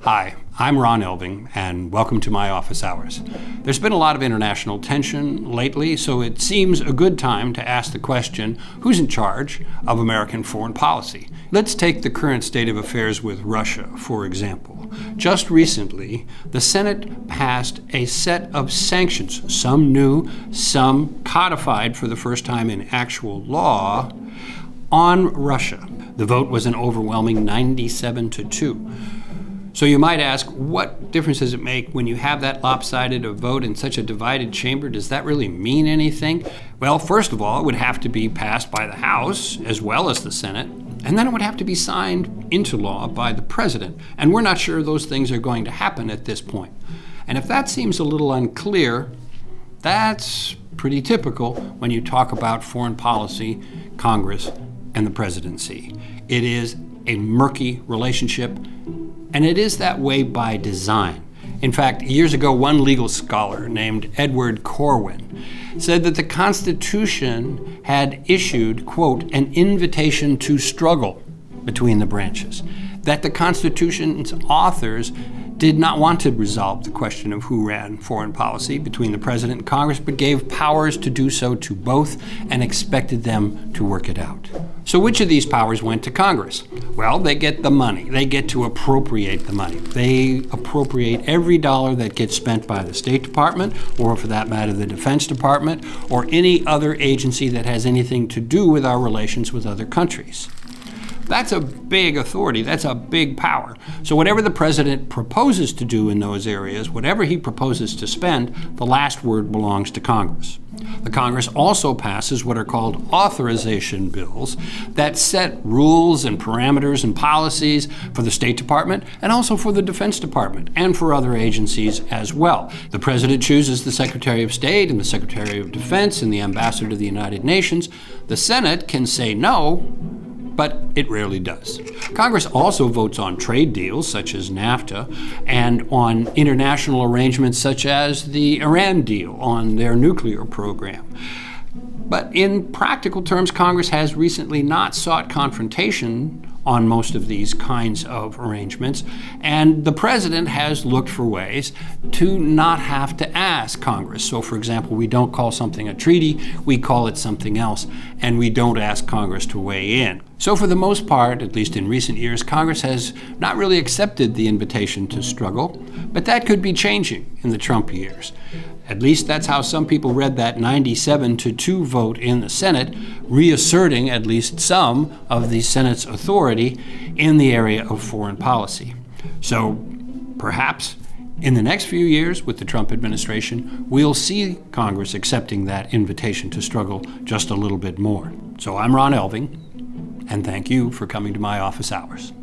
Hi, I'm Ron Elving, and welcome to my office hours. There's been a lot of international tension lately, so it seems a good time to ask the question, who's in charge of American foreign policy? Let's take the current state of affairs with Russia, for example. Just recently, the Senate passed a set of sanctions, some new, some codified for the first time in actual law, on Russia. The vote was an overwhelming 97-2. So you might ask, what difference does it make when you have that lopsided a vote in such a divided chamber? Does that really mean anything? Well, first of all, it would have to be passed by the House as well as the Senate, and then it would have to be signed into law by the President. And we're not sure those things are going to happen at this point. And if that seems a little unclear, that's pretty typical when you talk about foreign policy, Congress, and the presidency. It is a murky relationship, and it is that way by design. In fact, years ago, one legal scholar named Edward Corwin said that the Constitution had issued, quote, an invitation to struggle between the branches, that the Constitution's authors did not want to resolve the question of who ran foreign policy between the President and Congress, but gave powers to do so to both and expected them to work it out. So which of these powers went to Congress? Well, they get the money. They get to appropriate the money. They appropriate every dollar that gets spent by the State Department, or for that matter, the Defense Department, or any other agency that has anything to do with our relations with other countries. That's a big authority. That's a big power. So whatever the president proposes to do in those areas, whatever he proposes to spend, the last word belongs to Congress. The Congress also passes what are called authorization bills that set rules and parameters and policies for the State Department and also for the Defense Department and for other agencies as well. The president chooses the Secretary of State and the Secretary of Defense and the Ambassador to the United Nations. The Senate can say no, but it rarely does. Congress also votes on trade deals such as NAFTA and on international arrangements such as the Iran deal on their nuclear program. But in practical terms, Congress has recently not sought confrontation on most of these kinds of arrangements, and the president has looked for ways to not have to ask Congress. So, for example, we don't call something a treaty, we call it something else, and we don't ask Congress to weigh in. So for the most part, at least in recent years, Congress has not really accepted the invitation to struggle, but that could be changing in the Trump years. At least that's how some people read that 97-2 vote in the Senate, reasserting at least some of the Senate's authority in the area of foreign policy. So perhaps in the next few years with the Trump administration, we'll see Congress accepting that invitation to struggle just a little bit more. So I'm Ron Elving, and thank you for coming to my office hours.